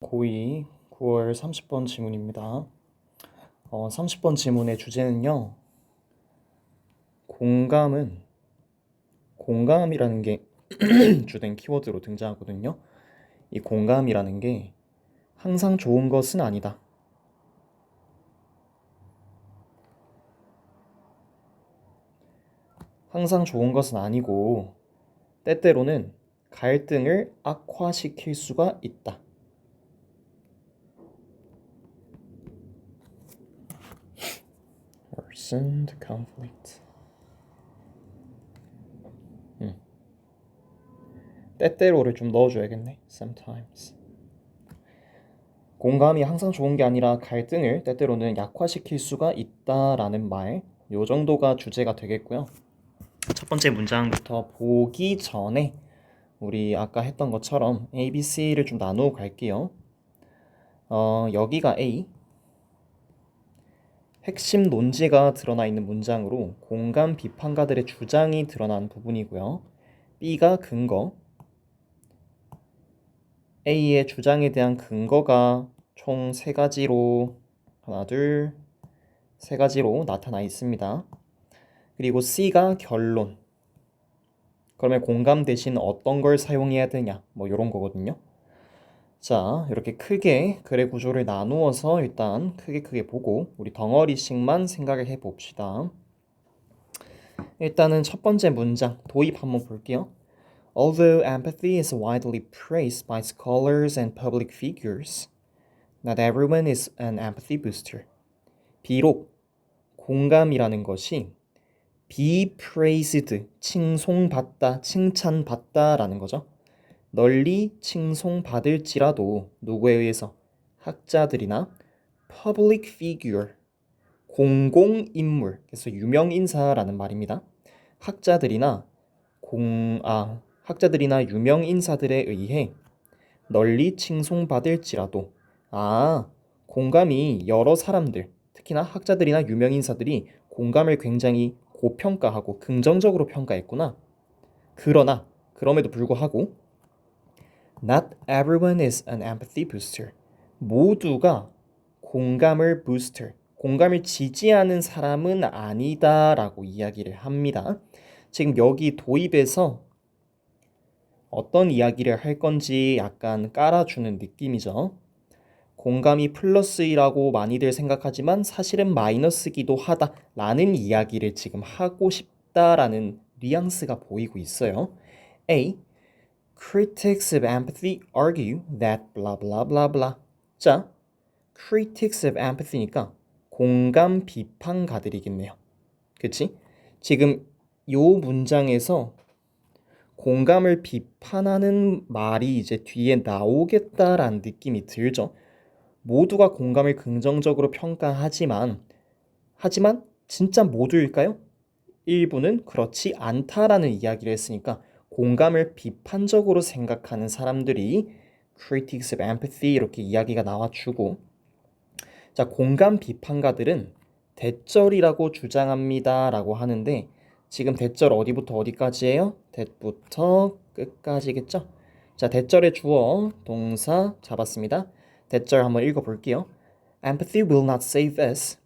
고2 9월 30번 지문입니다. 30번 지문의 주제는요. 공감이라는 게 주된 키워드로 등장하거든요. 이 공감이라는 게 항상 좋은 것은 아니다. 항상 좋은 것은 아니고 때때로는 갈등을 악화시킬 수가 있다. worsen the conflict. 때때로를 좀 넣어줘야겠네. sometimes. 공감이 항상 좋은 게 아니라 갈등을 때때로는 약화시킬 수가 있다라는 말, 요 정도가 주제가 되겠고요. 첫 번째 문장부터 보기 전에 우리 아까 했던 것처럼 A, B, C를 좀 나누어 갈게요. 여기가 A, 핵심 논지가 드러나 있는 문장으로 공감 비판가들의 주장이 드러난 부분이고요. B가 근거, A의 주장에 대한 근거가 총 세 가지로 세 가지로 나타나 있습니다. 그리고 C가 결론. 그러면 공감 대신 어떤 걸 사용해야 되냐? 뭐 이런 거거든요. 자, 이렇게 크게 글의 구조를 나누어서 일단 크게 보고 우리 덩어리씩만 생각을 해봅시다. 일단은 첫 번째 문장 도입 한번 볼게요. Although empathy is widely praised by scholars and public figures, not everyone is an empathy booster. 비록 공감이라는 것이 be praised, 칭송받다, 칭찬받다라는 거죠. 널리 칭송받을지라도 누구에 의해서? 학자들이나 public figure, 공공인물, 그래서 유명인사라는 말입니다. 학자들이나 유명인사들에 의해 널리 칭송받을지라도 공감이 여러 사람들, 특히나 학자들이나 유명인사들이 공감을 굉장히 고평가하고 긍정적으로 평가했구나. 그럼에도 불구하고 Not everyone is an empathy booster. 모두가 공감을 booster, 공감을 지지하는 사람은 아니다라고 이야기를 합니다. 지금 여기 도입에서 어떤 이야기를 할 건지 약간 깔아주는 느낌이죠. 공감이 플러스이라고 많이들 생각하지만 사실은 마이너스기도 하다라는 이야기를 지금 하고 싶다라는 뉘앙스가 보이고 있어요. A. Critics of empathy argue that blah blah blah blah. 자, critics of empathy니까 공감 비판가들이겠네요. 그치? 지금 요 문장에서 공감을 비판하는 말이 이제 뒤에 나오겠다라는 느낌이 들죠. 모두가 공감을 긍정적으로 평가하지만 진짜 모두일까요? 일부는 그렇지 않다라는 이야기를 했으니까 공감을 비판적으로 생각하는 사람들이 critics of empathy 이렇게 이야기가 나와주고, 자, 공감 비판가들은 대절이라고 주장합니다 라고 하는데 지금 대절 어디부터 어디까지예요? 대부터 끝까지겠죠? 자, 대절의 주어 동사 잡았습니다. 대절 한번 읽어볼게요. Empathy will not save us.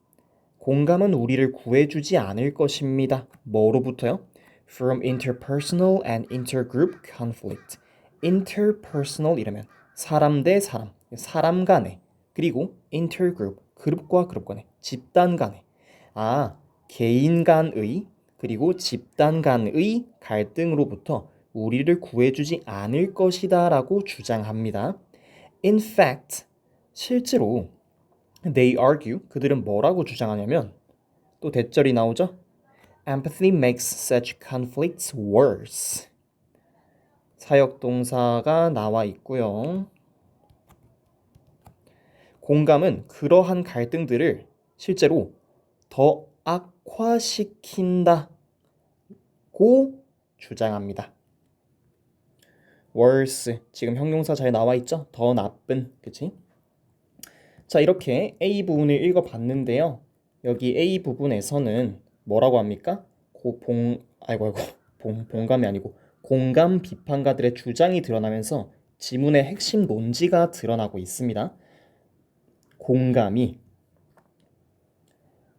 공감은 우리를 구해주지 않을 것입니다. 뭐로부터요? From interpersonal and intergroup conflict. interpersonal 이라면 사람 대 사람, 사람 간에, 그리고 intergroup, 그룹과 그룹 간에, 집단 간에, 개인 간의 그리고 집단 간의 갈등으로부터 우리를 구해주지 않을 것이다 라고 주장합니다. In fact, 실제로 they argue, 그들은 뭐라고 주장하냐면 또 대절이 나오죠. Empathy makes such conflicts worse. 사역동사가 나와 있고요. 공감은 그러한 갈등들을 실제로 더 악화시킨다고 주장합니다. worse, 지금 형용사 잘 나와 있죠? 더 나쁜, 그치? 자, 이렇게 A 부분을 읽어봤는데요. 여기 A 부분에서는 뭐라고 합니까? 공감이 아니고 공감 비판가들의 주장이 드러나면서 지문의 핵심 논지가 드러나고 있습니다. 공감이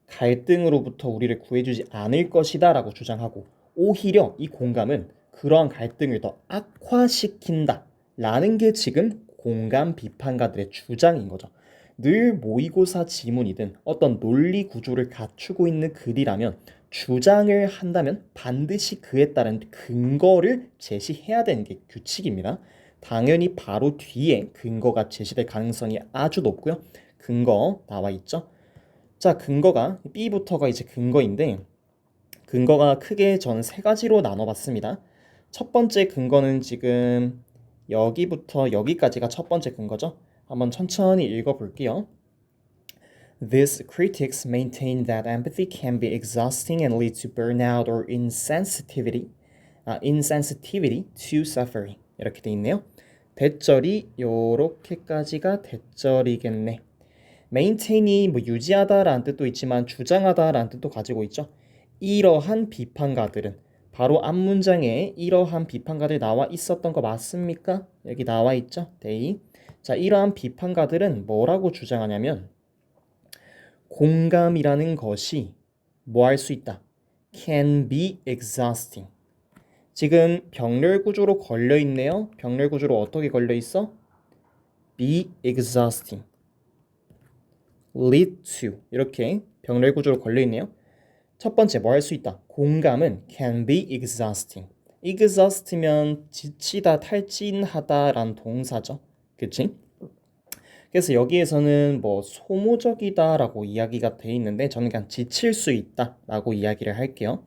갈등으로부터 우리를 구해주지 않을 것이다 라고 주장하고 오히려 이 공감은 그러한 갈등을 더 악화시킨다 라는 게 지금 공감 비판가들의 주장인 거죠. 늘 모의고사 지문이든 어떤 논리 구조를 갖추고 있는 글이라면 주장을 한다면 반드시 그에 따른 근거를 제시해야 되는 게 규칙입니다. 당연히 바로 뒤에 근거가 제시될 가능성이 아주 높고요. 근거 나와 있죠. 자, 근거가 B부터가 이제 근거인데 근거가 크게 저는 세 가지로 나눠봤습니다. 첫 번째 근거는 지금 여기부터 여기까지가 첫 번째 근거죠. 한번 천천히 읽어볼게요. These critics maintain that empathy can be exhausting and lead to burnout or insensitivity to suffering. 이렇게 돼 있네요. 대절이 요렇게까지가 대절이겠네. maintain이 뭐 유지하다라는 뜻도 있지만 주장하다라는 뜻도 가지고 있죠. 이러한 비판가들은 바로 앞문장에 이러한 비판가들 나와 있었던 거 맞습니까? 여기 나와 있죠. they. 자, 이러한 비판가들은 뭐라고 주장하냐면 공감이라는 것이 뭐 할 수 있다. can be exhausting. 지금 병렬 구조로 걸려 있네요. 병렬 구조로 어떻게 걸려 있어? be exhausting. lead to 이렇게 병렬 구조로 걸려 있네요. 첫 번째 뭐 할 수 있다. 공감은 can be exhausting. exhaust면 지치다, 탈진하다라는 동사죠. 그치? 그래서 여기에서는 뭐 소모적이다라고 이야기가 돼 있는데 저는 그냥 지칠 수 있다라고 이야기를 할게요.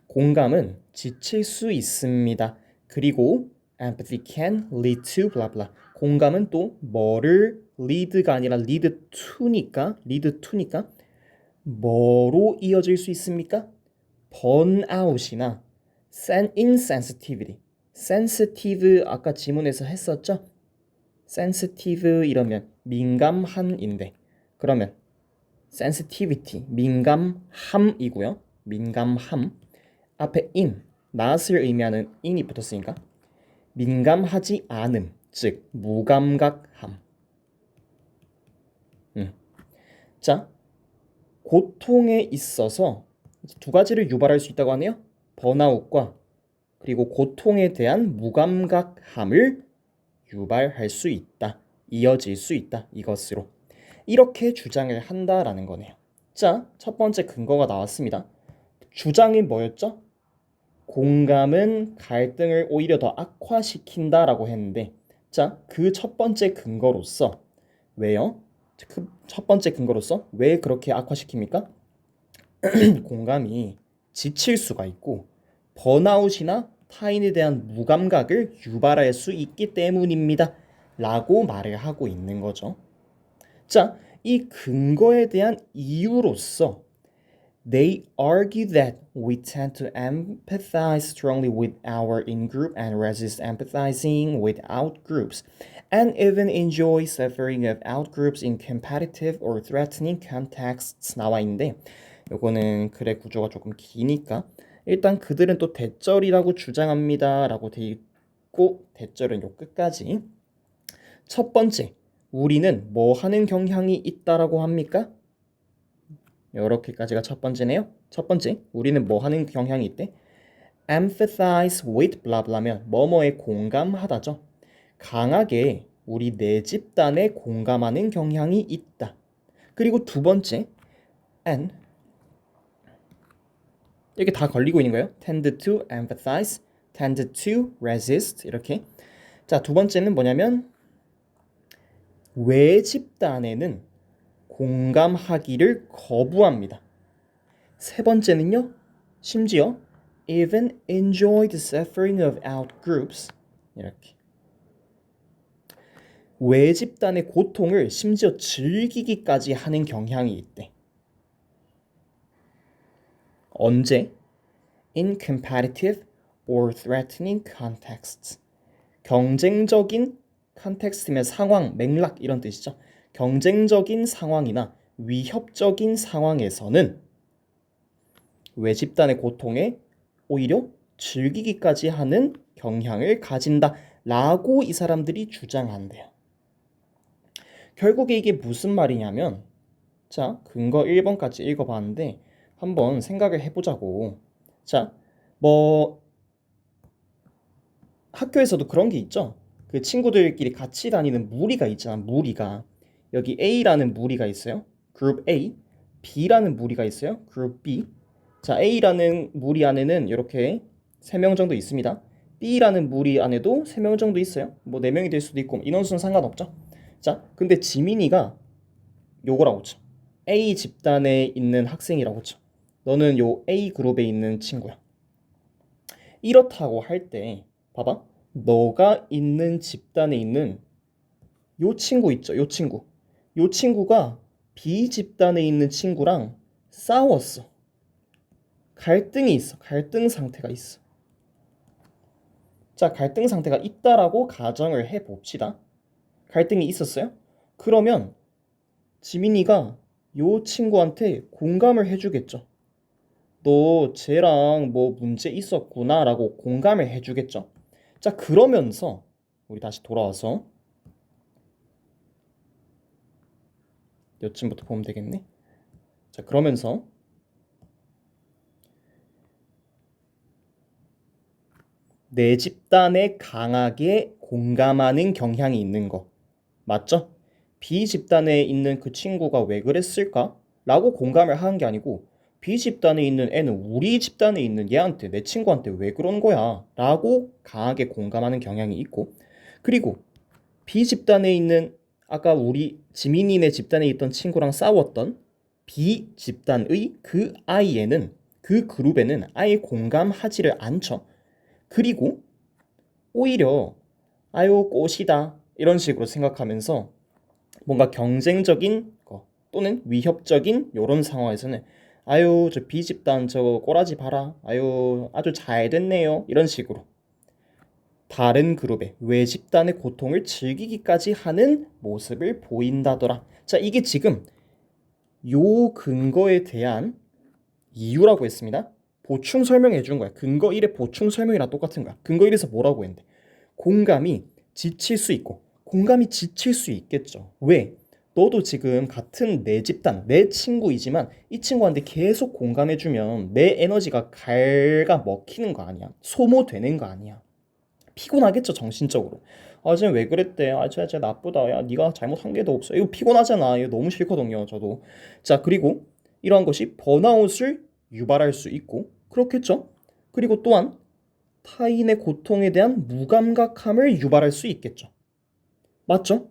공감은 지칠 수 있습니다. 그리고 empathy can lead to blah blah. 공감은 또 뭐를 lead가 아니라 lead to니까 뭐로 이어질 수 있습니까? 번아웃이나 insensitivity. sensitive 아까 지문에서 했었죠? sensitive 이러면 민감한인데 그러면 sensitivity 민감함이고요. 민감함 앞에 not을 의미하는 in이 붙었으니까 민감하지 않음 즉 무감각함. 자, 고통에 있어서 두 가지를 유발할 수 있다고 하네요. 번아웃과 그리고 고통에 대한 무감각함을 유발할 수 있다. 이어질 수 있다. 이것으로. 이렇게 주장을 한다라는 거네요. 자, 첫 번째 근거가 나왔습니다. 주장이 뭐였죠? 공감은 갈등을 오히려 더 악화시킨다라고 했는데 자, 그 첫 번째 근거로서 왜요? 그 첫 번째 근거로서 왜 그렇게 악화시킵니까? 공감이 지칠 수가 있고 번아웃이나 타인에 대한 무감각을 유발할 수 있기 때문입니다. 라고 말을 하고 있는 거죠. 자, 이 근거에 대한 이유로서 They argue that we tend to empathize strongly with our in-group and resist empathizing with out-groups, and even enjoy suffering of out-groups in competitive or threatening contexts 나와 있는데 요거는 글의 구조가 조금 기니까 일단 그들은 또 대절이라고 주장합니다 라고 돼 있고 대절은 요 끝까지 첫 번째 우리는 뭐 하는 경향이 있다라고 합니까? 이렇게까지가 첫 번째네요. 첫 번째, 우리는 뭐 하는 경향이 있대? empathize with blah blah면 뭐뭐에 공감하다죠. 강하게 우리 내 집단에 공감하는 경향이 있다. 그리고 두 번째, and 이렇게 다 걸리고 있는 거예요. tend to empathize, tend to resist 이렇게. 자, 두 번째는 뭐냐면 외 집단에는 공감하기를 거부합니다. 세 번째는요. 심지어 even enjoy the suffering of out groups 이렇게 외 집단의 고통을 심지어 즐기기까지 하는 경향이 있대. 언제? In competitive or threatening contexts. 경쟁적인 컨텍스트면 상황, 맥락 이런 뜻이죠. 경쟁적인 상황이나 위협적인 상황에서는 외 집단의 고통에 오히려 즐기기까지 하는 경향을 가진다 라고 이 사람들이 주장한대요. 결국에 이게 무슨 말이냐면 자, 근거 1번까지 읽어봤는데 한번 생각을 해보자고. 자, 뭐 학교에서도 그런 게 있죠. 그 친구들끼리 같이 다니는 무리가 있잖아. 무리가 여기 A라는 무리가 있어요. 그룹 A, B라는 무리가 있어요. 그룹 B. 자, A라는 무리 안에는 이렇게 3명 정도 있습니다. B라는 무리 안에도 3명 정도 있어요. 뭐 4명이 될 수도 있고 인원수는 상관없죠. 자, 근데 지민이가 요거라고 쳐. A 집단에 있는 학생이라고 쳐. 너는 요 A 그룹에 있는 친구야. 이렇다고 할 때 봐봐. 너가 있는 집단에 있는 요 친구 있죠. 요 친구. 요 친구가 B 집단에 있는 친구랑 싸웠어. 갈등이 있어. 갈등 상태가 있어. 자, 갈등 상태가 있다라고 가정을 해 봅시다. 갈등이 있었어요? 그러면 지민이가 요 친구한테 공감을 해주겠죠. 너 쟤랑 뭐 문제 있었구나라고 공감을 해주겠죠. 자, 그러면서 우리 다시 돌아와서 여쯤부터 보면 되겠네. 자, 그러면서 내 집단에 강하게 공감하는 경향이 있는 거 맞죠? B 집단에 있는 그 친구가 왜 그랬을까? 라고 공감을 하는 게 아니고 B 집단에 있는 애는 우리 집단에 있는 얘한테 내 친구한테 왜 그런 거야? 라고 강하게 공감하는 경향이 있고 그리고 B 집단에 있는 아까 우리 지민이네 집단에 있던 친구랑 싸웠던 B 집단의 그 아이에는 그 그룹에는 아예 공감하지를 않죠. 그리고 오히려 아유 꽃이다 이런 식으로 생각하면서 뭔가 경쟁적인 거 또는 위협적인 이런 상황에서는 아유 저 B 집단 저 꼬라지 봐라 아유 아주 잘 됐네요 이런 식으로 다른 그룹의 외 집단의 고통을 즐기기까지 하는 모습을 보인다더라. 자, 이게 지금 요 근거에 대한 이유라고 했습니다. 보충 설명해 준 거야. 근거 1의 보충 설명이랑 똑같은 거야. 근거 1에서 뭐라고 했는데 공감이 지칠 수 있고 공감이 지칠 수 있겠죠. 왜? 너도 지금 같은 내 집단, 내 친구이지만 이 친구한테 계속 공감해주면 내 에너지가 갉아 먹히는 거 아니야. 소모되는 거 아니야. 피곤하겠죠 정신적으로. 아 쟤 왜 그랬대? 쟤 나쁘다. 야 네가 잘못한 게도 없어. 이거 피곤하잖아. 이거 너무 싫거든요 저도. 자 그리고 이러한 것이 번아웃을 유발할 수 있고 그렇겠죠. 그리고 또한 타인의 고통에 대한 무감각함을 유발할 수 있겠죠. 맞죠?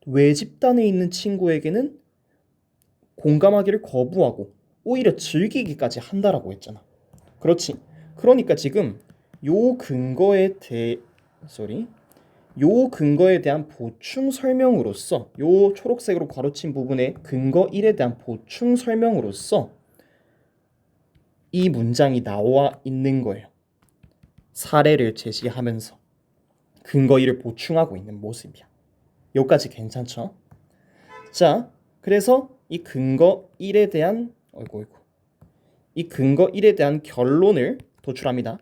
외 집단에 있는 친구에게는 공감하기를 거부하고 오히려 즐기기까지 한다라고 했잖아. 그렇지. 그러니까 지금 요 근거에 대 쏘리 요 근거에 대한 보충 설명으로서 요 초록색으로 가로친 부분의 근거 1에 대한 보충 설명으로서 이 문장이 나와 있는 거예요. 사례를 제시하면서 근거 1을 보충하고 있는 모습이야. 여기까지 괜찮죠? 자, 그래서 이 근거 1에 대한 이 근거 1에 대한 결론을 도출합니다.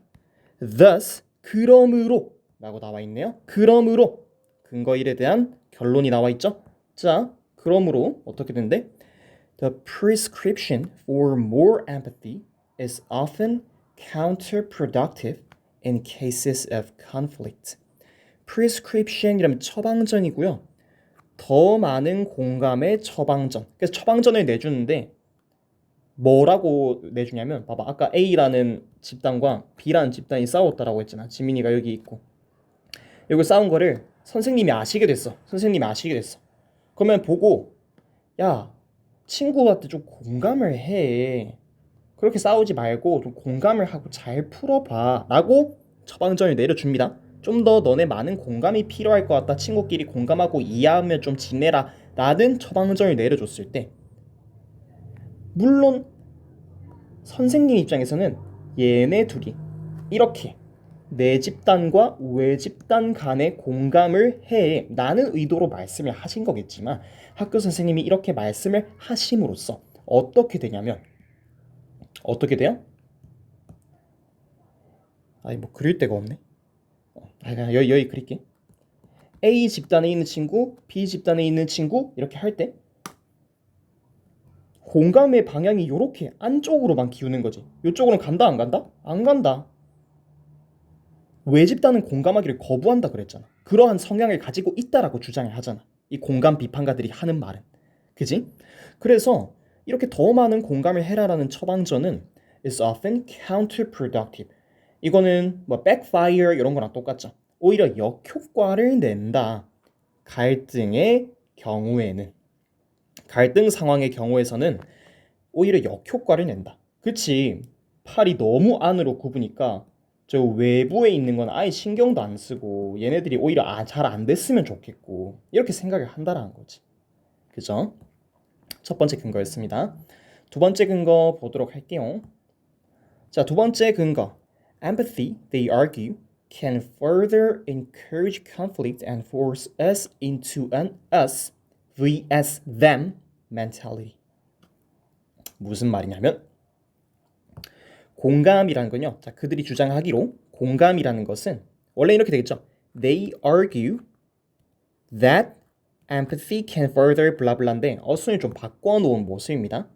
Thus, 그러므로 라고 나와 있네요. 그러므로 근거 1에 대한 결론이 나와 있죠. 자, 그러므로 어떻게 된대? The prescription for more empathy is often counterproductive in cases of conflict. prescription이라면 처방전이고요. 더 많은 공감의 처방전. 그래서 처방전을 내주는데 뭐라고 내주냐면 봐봐 아까 A라는 집단과 B라는 집단이 싸웠다라고 했잖아. 지민이가 여기 있고 여기 싸운 거를 선생님이 아시게 됐어. 선생님이 아시게 됐어. 그러면 보고 야 친구한테 좀 공감을 해. 그렇게 싸우지 말고 좀 공감을 하고 잘 풀어봐 라고 처방전을 내려줍니다. 좀 더 너네 많은 공감이 필요할 것 같다. 친구끼리 공감하고 이해하며 좀 지내라 라는 처방전을 내려줬을 때 물론 선생님 입장에서는 얘네 둘이 이렇게 내 집단과 외 집단 간의 공감을 해 라는 의도로 말씀을 하신 거겠지만 학교 선생님이 이렇게 말씀을 하심으로써 어떻게 되냐면 어떻게 돼요? 아니 뭐 그릴 데가 없네. 여기 그릴게. A 집단에 있는 친구, B 집단에 있는 친구 이렇게 할 때 공감의 방향이 요렇게 안쪽으로만 기우는 거지. 이쪽으로는 간다 안 간다? 안 간다. 외 집단은 공감하기를 거부한다 그랬잖아. 그러한 성향을 가지고 있다라고 주장을 하잖아. 이 공감 비판가들이 하는 말은. 그지? 그래서 이렇게 더 많은 공감을 해라라는 처방전은 is often counterproductive. 이거는 뭐 backfire 이런 거랑 똑같죠. 오히려 역효과를 낸다. 갈등의 경우에는 갈등 상황의 경우에서는 오히려 역효과를 낸다. 그치? 팔이 너무 안으로 굽으니까 저 외부에 있는 건 아예 신경도 안 쓰고 얘네들이 오히려 잘 안 됐으면 좋겠고 이렇게 생각을 한다라는 거지. 그죠? 첫 번째 근거였습니다. 두 번째 근거 보도록 할게요. 자, 두 번째 근거. Empathy, they argue, can further encourage conflict and force us into an us vs them mentality. 무슨 말이냐면 공감이라는 건요. 자, 그들이 주장하기로 공감이라는 것은 원래 이렇게 되겠죠. They argue that empathy can further 블라블라인데 어순을 좀 바꿔놓은 모습입니다.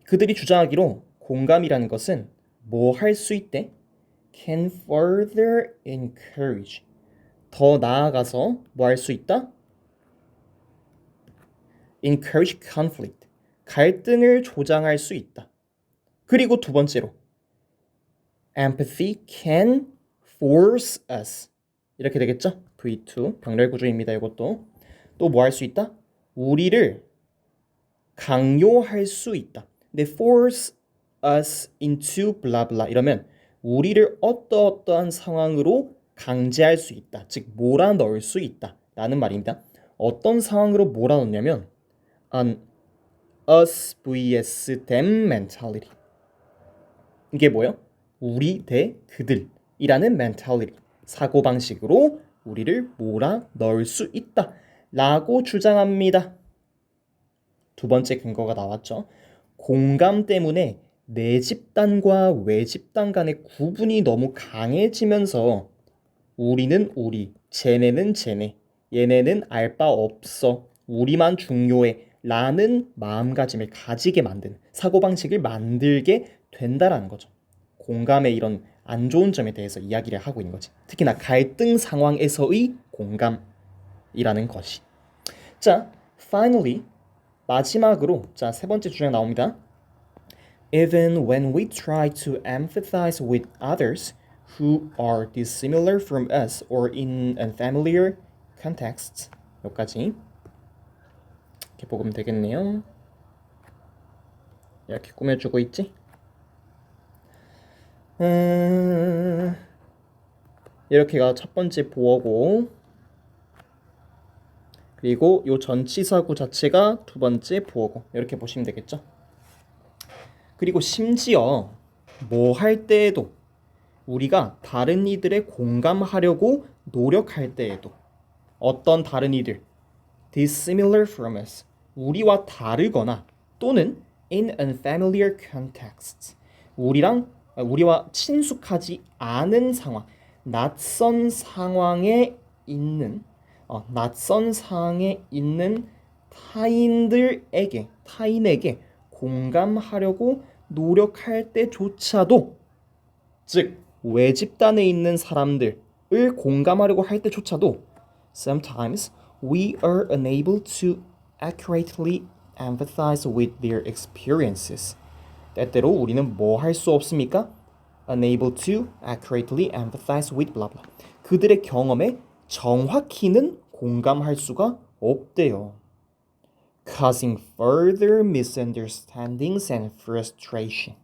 그들이 주장하기로 공감이라는 것은 뭐 할 수 있대? Can further encourage. 더 나아가서 뭐 할 수 있다? Encourage conflict. 갈등을 조장할 수 있다. 그리고 두 번째로 empathy can force us. 이렇게 되겠죠? V2 병렬 구조입니다. 이것도 또 뭐 할 수 있다? 우리를 강요할 수 있다. 근데 force us into blah blah 이러면 우리를 어떠어떠한 상황으로 강제할 수 있다. 즉 몰아넣을 수 있다. 라는 말입니다. 어떤 상황으로 몰아넣냐면 an us vs them mentality. 이게 뭐예요? 우리 대 그들이라는 mentality. 사고방식으로 우리를 몰아넣을 수 있다. 라고 주장합니다. 두 번째 근거가 나왔죠. 공감 때문에 내 집단과 외 집단 간의 구분이 너무 강해지면서 우리는 우리, 쟤네는 쟤네, 얘네는 알 바 없어, 우리만 중요해 라는 마음가짐을 가지게 만드는 사고방식을 만들게 된다라는 거죠. 공감의 이런 안 좋은 점에 대해서 이야기를 하고 있는 거지. 특히나 갈등 상황에서의 공감이라는 것이. 자, finally 마지막으로 자, 세 번째 주장 나옵니다. Even when we try to empathize with others who are dissimilar from us or in unfamiliar contexts. 여기까지 이렇게 보면 되겠네요. 이렇게 꾸며주고 있지? 이렇게가 첫 번째 보어고 그리고 요 전치사구 자체가 두 번째 보어고 이렇게 보시면 되겠죠? 그리고 심지어 뭐 할 때에도 우리가 다른 이들에 공감하려고 노력할 때에도 어떤 다른 이들 dissimilar from us 우리와 다르거나 또는 in unfamiliar contexts 우리와 친숙하지 않은 상황 낯선 상황에 있는 타인에게 공감하려고 노력할 때조차도 즉 외집단에 있는 사람들을 공감하려고 할 때조차도 sometimes we are unable to accurately empathize with their experiences. 때때로 우리는 뭐 할 수 없습니까? Unable to accurately empathize with blah blah. 그들의 경험에 정확히는 공감할 수가 없대요. Causing further misunderstandings and frustration.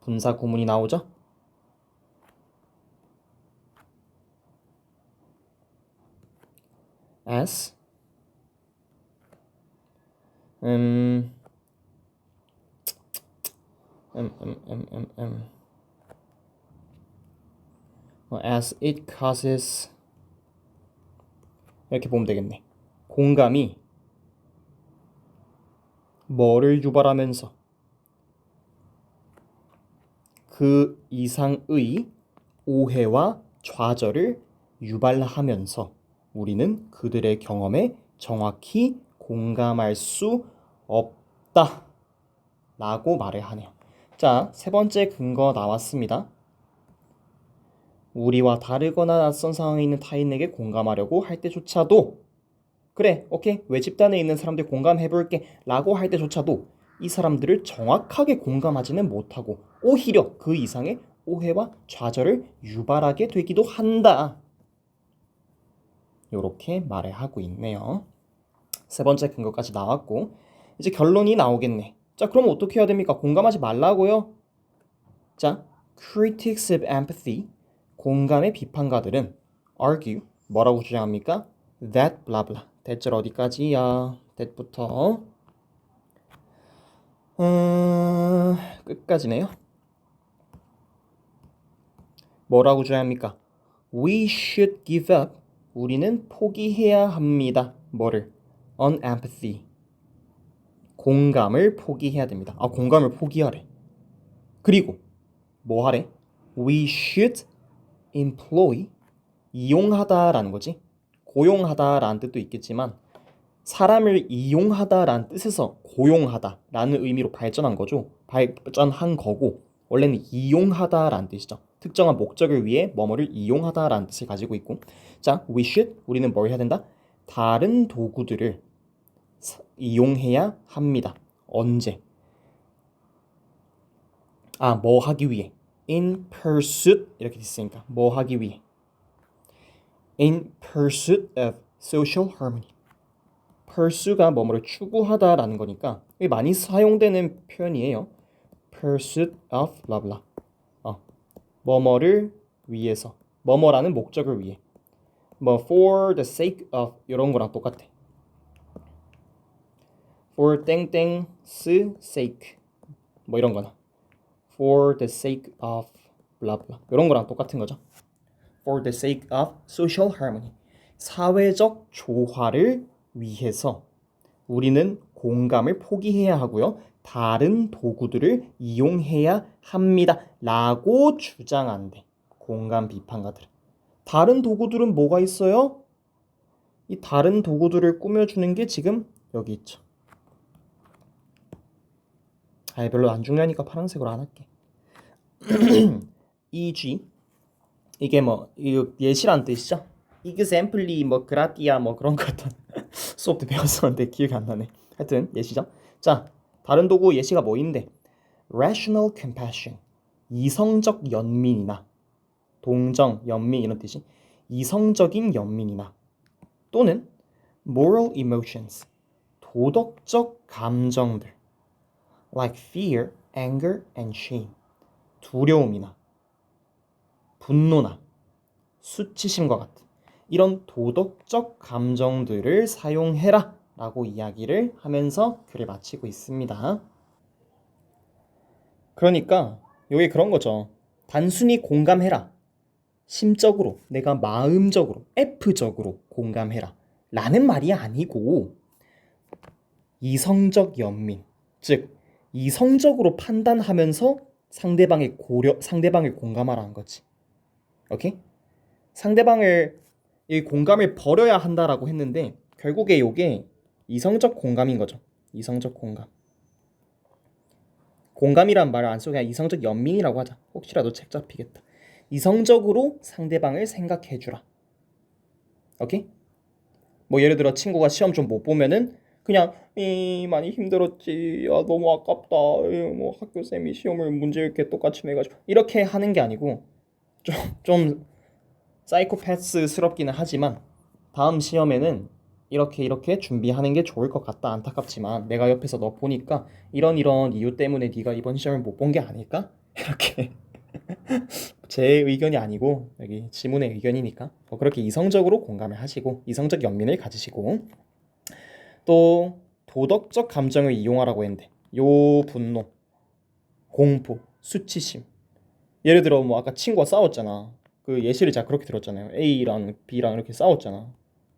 분사 구문이 나오죠? as as it causes 이렇게 보면 되겠네. 공감이 뭐를 유발하면서 그 이상의 오해와 좌절을 유발하면서 우리는 그들의 경험에 정확히 공감할 수 없다 라고 말을 하네요. 자, 세 번째 근거 나왔습니다. 우리와 다르거나 낯선 상황에 있는 타인에게 공감하려고 할 때조차도 그래, 오케이, 왜 집단에 있는 사람들 공감해볼게 라고 할 때조차도 이 사람들을 정확하게 공감하지는 못하고 오히려 그 이상의 오해와 좌절을 유발하게 되기도 한다. 이렇게 말을 하고 있네요. 세 번째 근거까지 나왔고 이제 결론이 나오겠네. 자, 그럼 어떻게 해야 됩니까? 공감하지 말라고요? 자, critics of empathy, 공감의 비판가들은 argue, 뭐라고 주장합니까? That blah blah. 대절 어디까지야? that부터 끝까지네요. 뭐라고 주장합니까? We should give up. 우리는 포기해야 합니다. 뭐를? On empathy. 공감을 포기해야 됩니다. 아, 공감을 포기하래. 그리고 뭐 하래? We should employ. 이용하다라는 거지. 고용하다라는 뜻도 있겠지만 사람을 이용하다라는 뜻에서 고용하다라는 의미로 발전한 거죠. 발전한 거고 원래는 이용하다라는 뜻이죠. 특정한 목적을 위해 뭐뭐를 이용하다라는 뜻을 가지고 있고 자, we should 우리는 뭘 해야 된다? 다른 도구들을 이용해야 합니다. 언제? 아, 뭐 하기 위해? In pursuit 이렇게 됐으니까 뭐 하기 위해? In pursuit of social harmony. pursue가 뭐뭐를 추구하다라는 거니까 이게 많이 사용되는 표현이에요. pursuit of blah blah. 뭐뭐를 위해서, 뭐뭐라는 목적을 위해. 뭐 for the sake of 이런 거랑 똑같아. for 땡땡's sake 뭐 이런 거나. for the sake of blah blah 이런 거랑 똑같은 거죠. for the sake of social harmony. 사회적 조화를 위해서 우리는 공감을 포기해야 하고요. 다른 도구들을 이용해야 합니다. 라고 주장한대. 공감 비판가들은. 다른 도구들은 뭐가 있어요? 이 다른 도구들을 꾸며주는 게 지금 여기 있죠. 아, 별로 안 중요하니까 파란색으로 안 할게. e.g. 이게 뭐 예시란 뜻이죠. example이 뭐 그라티아 뭐 그런 거 같은 수업 때 배웠었는데 기억이 안 나네. 하여튼 예시죠. 자, 다른 도구 예시가 뭐인데 rational compassion, 이성적 연민이나 동정, 연민 이런 뜻이 이성적인 연민이나 또는 moral emotions, 도덕적 감정들 like fear, anger and shame, 두려움이나 분노나 수치심과 같은 이런 도덕적 감정들을 사용해라 라고 이야기를 하면서 글을 마치고 있습니다. 그러니까 이게 그런 거죠. 단순히 공감해라. 심적으로, 내가 마음적으로, F적으로 공감해라 라는 말이 아니고 이성적 연민, 즉 이성적으로 판단하면서 상대방을 공감하라는 거지. 오케이? 상대방을 이 공감을 버려야 한다라고 했는데 결국에 이게 이성적 공감인 거죠. 이성적 공감. 공감이란 말을 안 쓰고 그냥 이성적 연민이라고 하자. 혹시라도 책 잡히겠다. 이성적으로 상대방을 생각해주라. 오케이? 뭐 예를 들어 친구가 시험 좀 못 보면은 그냥 많이 힘들었지. 너무 아깝다. 뭐 학교쌤이 시험을 문제 이렇게 똑같이 내가지고 이렇게 하는 게 아니고 좀 사이코패스스럽기는 하지만 다음 시험에는 이렇게 준비하는 게 좋을 것 같다. 안타깝지만 내가 옆에서 너 보니까 이런 이유 때문에 네가 이번 시험을 못 본 게 아닐까? 이렇게 제 의견이 아니고 여기 지문의 의견이니까 그렇게 이성적으로 공감을 하시고 이성적 연민을 가지시고 또 도덕적 감정을 이용하라고 했는데 요 분노, 공포, 수치심 예를 들어 뭐 아까 친구가 싸웠잖아. 그 예시를 제가 그렇게 들었잖아요. A랑 B랑 이렇게 싸웠잖아.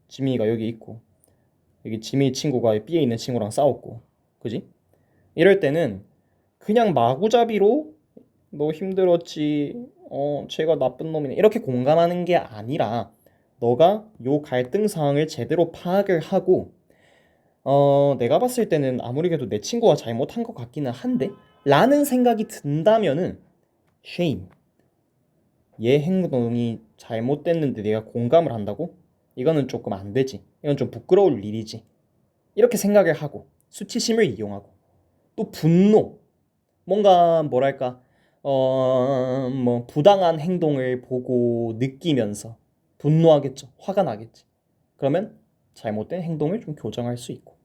지민이가 여기 있고 여기 지민이 친구가 B에 있는 친구랑 싸웠고 그지? 이럴 때는 그냥 마구잡이로 너 힘들었지 쟤가 나쁜 놈이네. 이렇게 공감하는 게 아니라 너가 요 갈등 상황을 제대로 파악을 하고 내가 봤을 때는 아무리 그래도 내 친구가 잘못한 것 같기는 한데 라는 생각이 든다면은 shame. 얘 행동이 잘못됐는데 내가 공감을 한다고? 이거는 조금 안 되지. 이건 좀 부끄러울 일이지. 이렇게 생각을 하고 수치심을 이용하고 또 분노. 뭔가 뭐랄까 뭐 부당한 행동을 보고 느끼면서 분노하겠죠. 화가 나겠지. 그러면 잘못된 행동을 좀 교정할 수 있고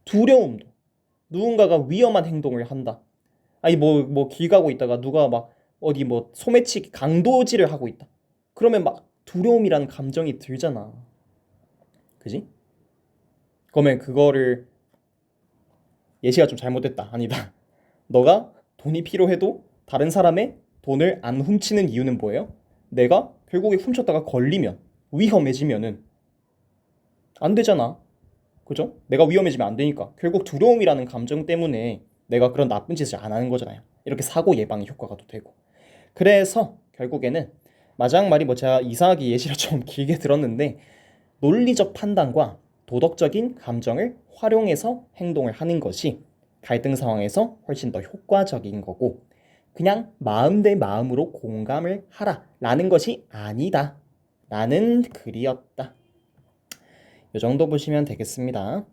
두려움도 누군가가 위험한 행동을 한다. 아니 뭐 길 가고 있다가 누가 막 어디 뭐 소매치기 강도질을 하고 있다. 그러면 막 두려움이라는 감정이 들잖아. 그지? 그러면 그거를 예시가 좀 잘못됐다. 아니다. 너가 돈이 필요해도 다른 사람의 돈을 안 훔치는 이유는 뭐예요? 내가 결국에 훔쳤다가 걸리면 위험해지면은 안 되잖아. 그죠? 내가 위험해지면 안 되니까 결국 두려움이라는 감정 때문에 내가 그런 나쁜 짓을 안 하는 거잖아요. 이렇게 사고 예방의 효과가 또 되고. 그래서 결국에는 마지막 말이 뭐 제가 이상하게 예시를 좀 길게 들었는데 논리적 판단과 도덕적인 감정을 활용해서 행동을 하는 것이 갈등 상황에서 훨씬 더 효과적인 거고 그냥 마음 대 마음으로 공감을 하라 라는 것이 아니다 라는 글이었다. 이 정도 보시면 되겠습니다.